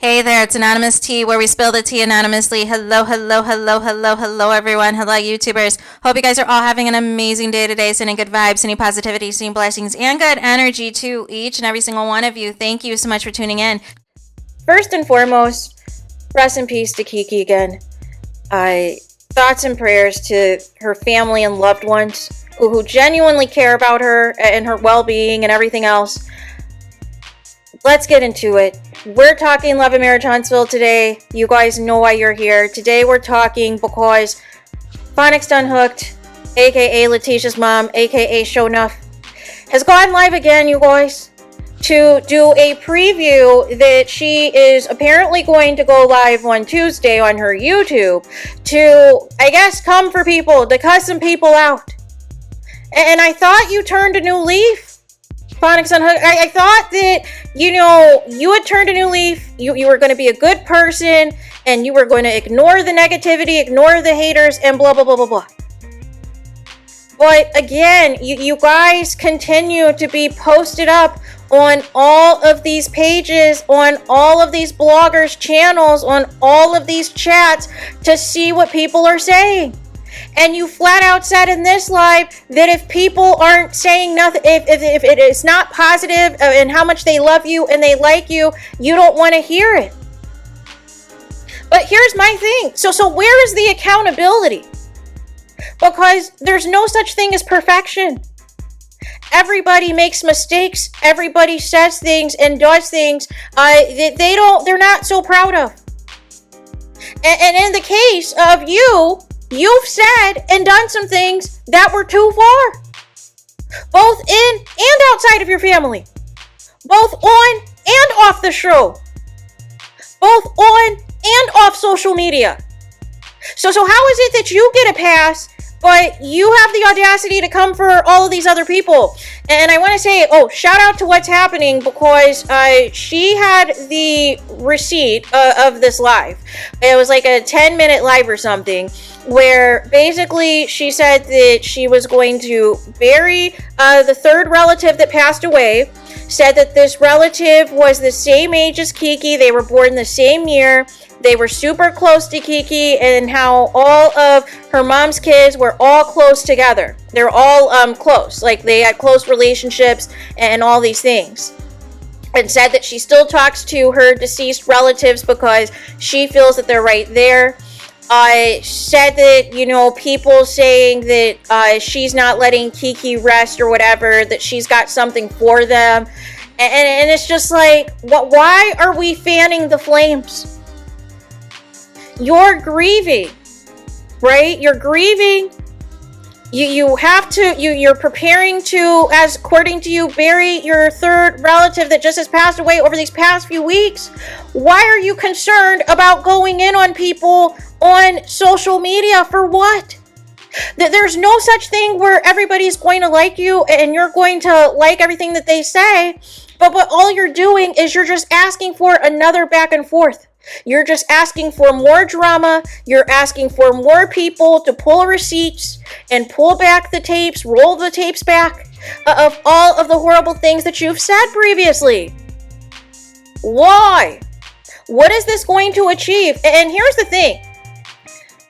Hey there, it's Anonymous Tea, where we spill the tea anonymously. Hello, hello, hello, hello, hello, everyone. Hello, YouTubers. Hope you guys are all having an amazing day today, sending good vibes, sending positivity, sending blessings, and good energy to each and every single one of you. Thank you so much for tuning in. First and foremost, rest in peace to Keke again. Thoughts and prayers to her family and loved ones who genuinely care about her and her well-being and everything else. Let's get into it. We're talking Love and Marriage Huntsville today. You guys know why you're here. Today we're talking because Phonics Unhooked, aka Letitia's mom, aka Show Enough, has gone live again, you guys, to do a preview that she is apparently going to go live on Tuesday on her YouTube to, I guess, come for people, to cuss some people out. And I thought you turned a new leaf. Phonics Unhooked. I thought that, you had turned a new leaf. You were going to be a good person, and you were going to ignore the negativity, ignore the haters, and blah, blah, blah, blah, blah. But again, you guys continue to be posted up on all of these pages, on all of these bloggers' channels, on all of these chats to see what people are saying. And you flat out said in this live that if people aren't saying nothing, if it is not positive in how much they love you and they like you, you don't want to hear it. But here's my thing. So where is the accountability? Because there's no such thing as perfection. Everybody makes mistakes. Everybody says things and does things they're not so proud of. And in the case of you've said and done some things that were too far, both in and outside of your family, both on and off the show, both on and off social media. So how is it that you get a pass, but you have the audacity to come for all of these other people? And I want to say, shout out to What's Happening, because she had the receipt of this live. It was like a 10-minute live or something, where basically she said that she was going to bury the third relative that passed away, said that this relative was the same age as Keke, they were born the same year, they were super close to Keke, and how all of her mom's kids were all close together. They're all close, like they had close relationships and all these things. And said that she still talks to her deceased relatives because she feels that they're right there. I said that, people saying that she's not letting Keke rest or whatever, that she's got something for them. And it's just like, why are we fanning the flames? You're grieving, right? You're grieving. You have to, you're preparing to, as according to you, bury your third relative that just has passed away over these past few weeks. Why are you concerned about going in on people on social media? For what? There's no such thing where everybody's going to like you and you're going to like everything that they say, but all you're doing is you're just asking for another back and forth. You're just asking for more drama. You're asking for more people to pull receipts and pull back the tapes, roll the tapes back of all of the horrible things that you've said previously. Why? What is this going to achieve? And here's the thing.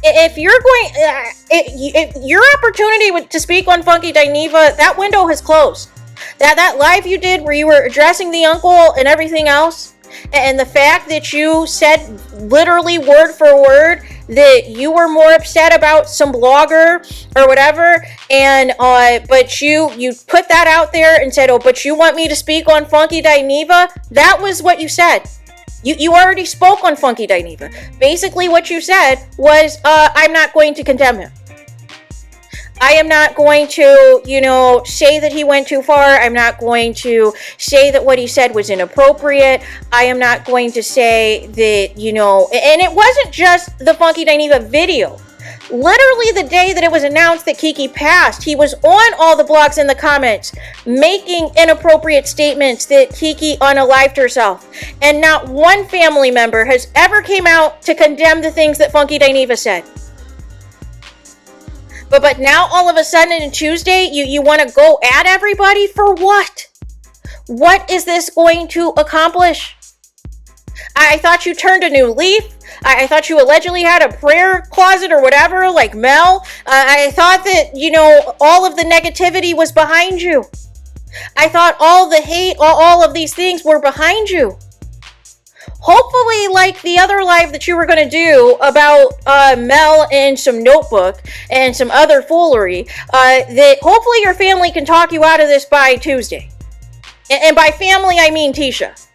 If you're going, your opportunity to speak on Funky Dineva, that window has closed. That live you did where you were addressing the uncle and everything else, and the fact that you said literally word for word that you were more upset about some blogger or whatever, and but you put that out there and said, but you want me to speak on Funky Dineva? That was what you said. You already spoke on Funky Dineva. Basically what you said was, I'm not going to condemn him. I am not going to, say that he went too far. I'm not going to say that what he said was inappropriate. I am not going to say that, and it wasn't just the Funky Dineva video. Literally the day that it was announced that Keke passed, he was on all the blogs in the comments making inappropriate statements that Keke unalived herself. And not one family member has ever came out to condemn the things that Funky Dineva said. But now all of a sudden on Tuesday, you want to go at everybody for what? What is this going to accomplish? I thought you turned a new leaf. I thought you allegedly had a prayer closet or whatever, like Mel. I thought that, all of the negativity was behind you. I thought all the hate, all of these things were behind you. Hopefully, like the other live that you were going to do about Mel and some notebook and some other foolery, that hopefully your family can talk you out of this by Tuesday. And by family, I mean Tisha.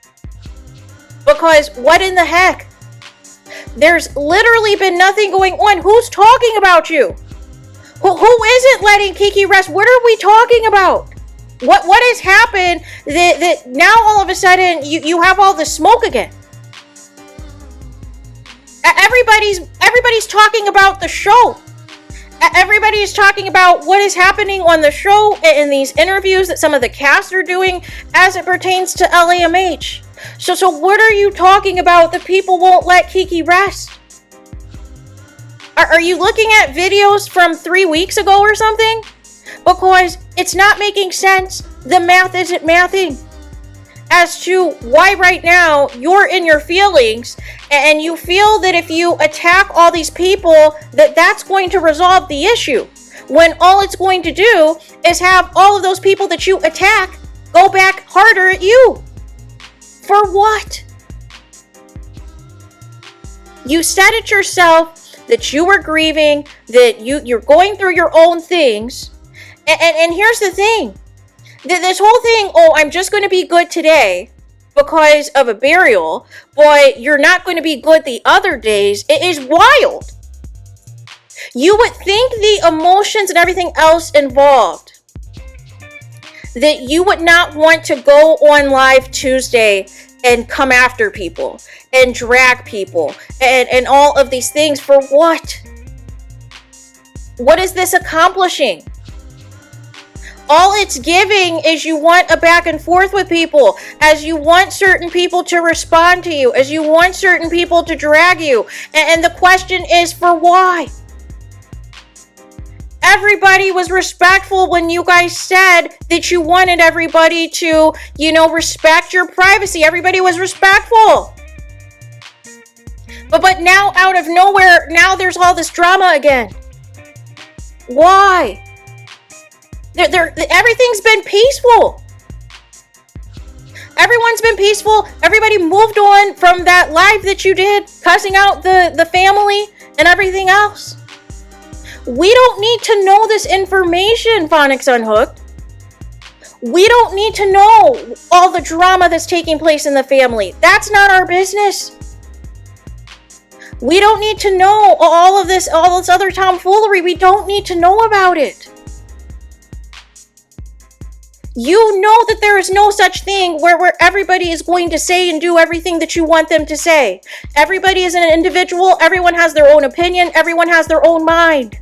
Because what in the heck? There's literally been nothing going on. Who's talking about you? Who isn't letting Keke rest? What are we talking about? What has happened that now all of a sudden you have all the smoke again? Everybody's talking about the show. Everybody is talking about what is happening on the show in these interviews that some of the cast are doing as it pertains to LAMH. So what are you talking about that people won't let Keke rest? Are you looking at videos from 3 weeks ago or something? Because it's not making sense. The math isn't mathing as to why right now you're in your feelings and you feel that if you attack all these people that's going to resolve the issue, when all it's going to do is have all of those people that you attack go back harder at you. For what? You said it yourself that you were grieving, that you're going through your own things. And here's the thing. This whole thing, I'm just going to be good today because of a burial, but you're not going to be good the other days, it is wild. You would think the emotions and everything else involved, that you would not want to go on live Tuesday and come after people and drag people and all of these things for what? What is this accomplishing? All it's giving is you want a back and forth with people, as you want certain people to respond to you, as you want certain people to drag you. And the question is, for why? Everybody was respectful when you guys said that you wanted everybody to, respect your privacy. Everybody was respectful. But now out of nowhere, now there's all this drama again. Why? Everything's been peaceful. Everyone's been peaceful. Everybody moved on from that live that you did, cussing out the family and everything else. We don't need to know this information, Phonics Unhooked. We don't need to know all the drama that's taking place in the family. That's not our business. We don't need to know all this other tomfoolery. We don't need to know about it. You know that there is no such thing where everybody is going to say and do everything that you want them to say. Everybody is an individual. Everyone has their own opinion. Everyone has their own mind.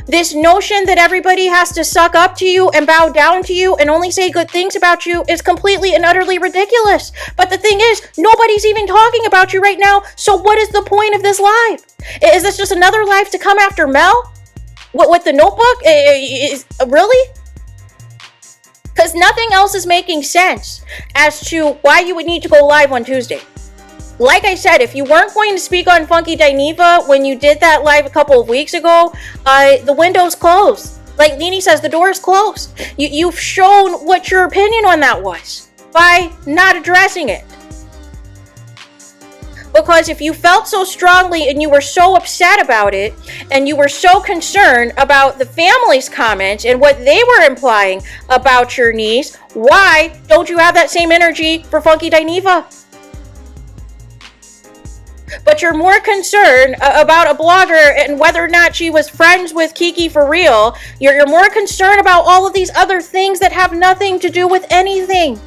This notion that everybody has to suck up to you and bow down to you and only say good things about you is completely and utterly ridiculous. But the thing is, nobody's even talking about you right now. So what is the point of this live? Is this just another live to come after Mel? With the notebook? Really? Because nothing else is making sense as to why you would need to go live on Tuesday. Like I said, if you weren't going to speak on Funky Dineva when you did that live a couple of weeks ago, the window's closed. Like Nene says, the door is closed. You've shown what your opinion on that was by not addressing it. Because if you felt so strongly and you were so upset about it, and you were so concerned about the family's comments and what they were implying about your niece, why don't you have that same energy for Funky Dineva? But you're more concerned about a blogger and whether or not she was friends with Keke for real. You're more concerned about all of these other things that have nothing to do with anything.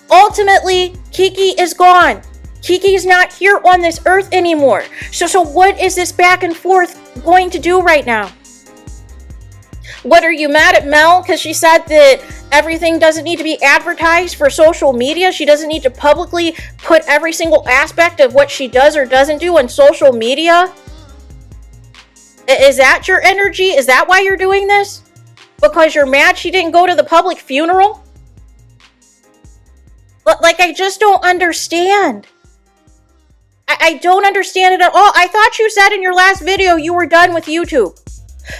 Ultimately, Keke is gone. Keke is not here on this earth anymore. So what is this back and forth going to do right now? What, are you mad at Mel because she said that everything doesn't need to be advertised for social media? She doesn't need to publicly put every single aspect of what she does or doesn't do on social media? Is that your energy? Is that why you're doing this? Because you're mad she didn't go to the public funeral? Like, I just don't understand. I don't understand it at all. I thought you said in your last video you were done with YouTube.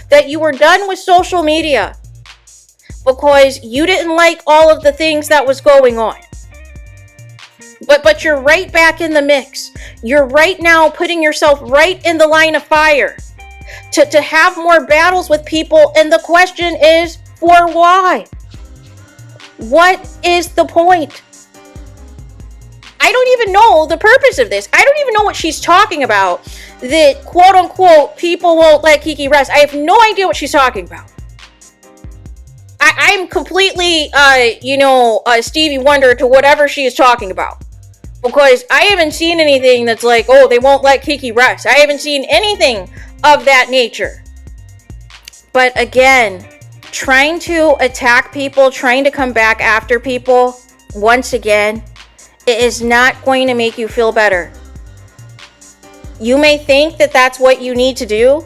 That you were done with social media. Because you didn't like all of the things that was going on. But you're right back in the mix. You're right now putting yourself right in the line of fire. To have more battles with people. And the question is, for why? What is the point? I don't even know the purpose of this. I don't even know what she's talking about. That, quote unquote, people won't let Keke rest. I have no idea what she's talking about. I'm completely, Stevie Wonder to whatever she is talking about. Because I haven't seen anything that's like, oh, they won't let Keke rest. I haven't seen anything of that nature. But again, trying to attack people, trying to come back after people, once again, it is not going to make you feel better. You may think that that's what you need to do,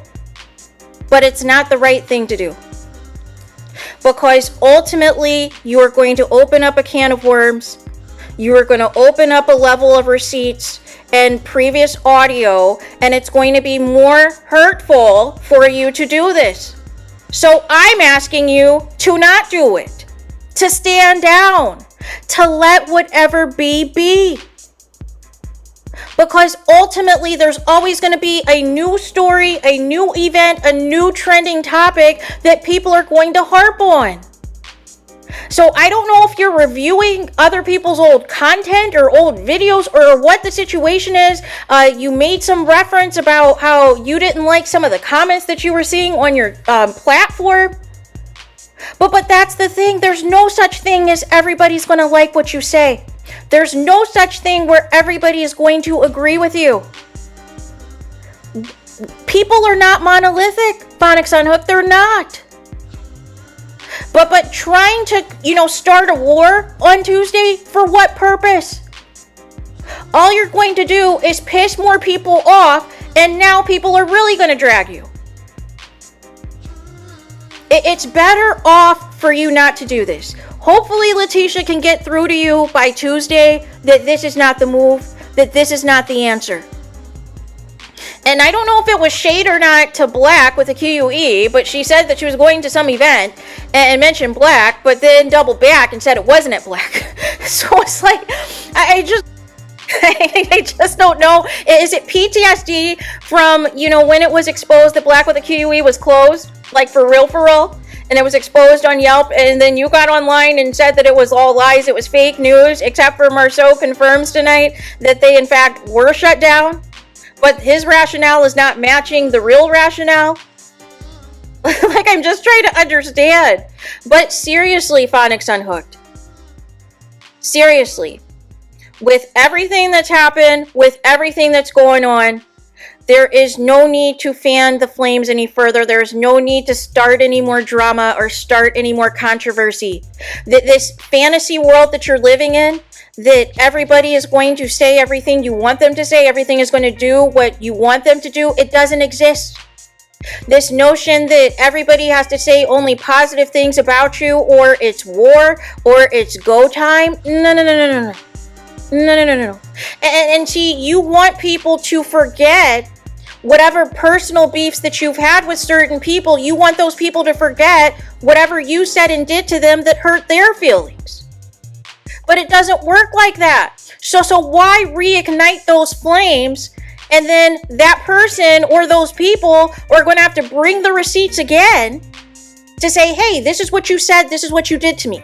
but it's not the right thing to do. Because ultimately, you are going to open up a can of worms. You are going to open up a level of receipts and previous audio, and it's going to be more hurtful for you to do this. So I'm asking you to not do it. To stand down. To let whatever be. Because ultimately, there's always going to be a new story, a new event, a new trending topic that people are going to harp on. So I don't know if you're reviewing other people's old content or old videos or what the situation is. You made some reference about how you didn't like some of the comments that you were seeing on your platform. But that's the thing. There's no such thing as everybody's going to like what you say. There's no such thing where everybody is going to agree with you. People are not monolithic, Phonics Unhooked. They're not. But trying to, start a war on Tuesday, for what purpose? All you're going to do is piss more people off, and now people are really going to drag you. It's better off for you not to do this. Hopefully Letitia can get through to you by Tuesday that this is not the move, that this is not the answer. And I don't know if it was shade or not to Black with a QUE, but she said that she was going to some event and mentioned Black, but then doubled back and said it wasn't at Black. So it's like, I just don't know. Is it PTSD from, when it was exposed that Black with a QUE was closed? Like for real? And it was exposed on Yelp, and then you got online and said that it was all lies, it was fake news, except for Marceau confirms tonight that they in fact were shut down. But his rationale is not matching the real rationale. Like, I'm just trying to understand. But seriously, Phonics Unhooked. Seriously. With everything that's happened, with everything that's going on, there is no need to fan the flames any further. There is no need to start any more drama or start any more controversy. This fantasy world that you're living in, that everybody is going to say everything you want them to say, everything is going to do what you want them to do, it doesn't exist. This notion that everybody has to say only positive things about you, or it's war, or it's go time, no. And see, you want people to forget whatever personal beefs that you've had with certain people. You want those people to forget whatever you said and did to them that hurt their feelings. But it doesn't work like that. So why reignite those flames, and then that person or those people are going to have to bring the receipts again to say, hey, this is what you said, this is what you did to me.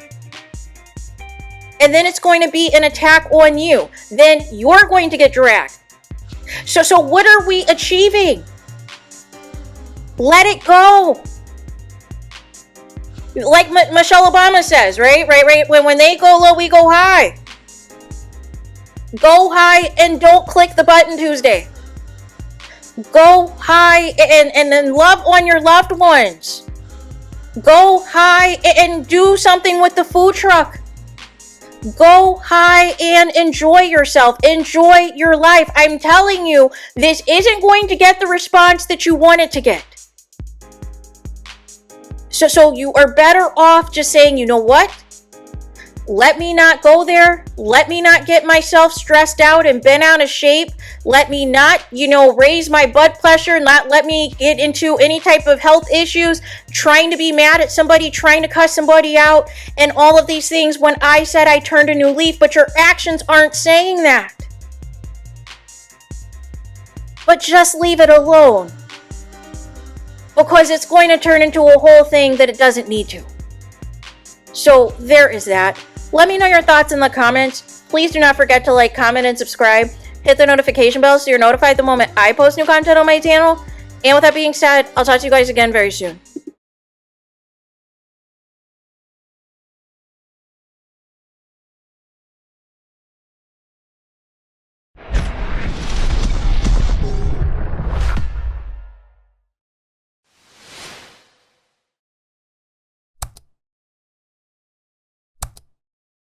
And then it's going to be an attack on you. Then you're going to get dragged. So what are we achieving? Let it go. Like Michelle Obama says, right? When they go low, we go high. Go high and don't click the button Tuesday. Go high and then love on your loved ones. Go high and do something with the food truck. Go high and enjoy yourself. Enjoy your life. I'm telling you, this isn't going to get the response that you want it to get. So you are better off just saying, you know what? Let me not go there. Let me not get myself stressed out and bent out of shape. Let me not, raise my blood pressure, not let me get into any type of health issues, trying to be mad at somebody, trying to cuss somebody out, and all of these things when I said I turned a new leaf, but your actions aren't saying that. But just leave it alone. Because it's going to turn into a whole thing that it doesn't need to. So there is that. Let me know your thoughts in the comments. Please do not forget to like, comment, and subscribe. Hit the notification bell so you're notified the moment I post new content on my channel. And with that being said, I'll talk to you guys again very soon.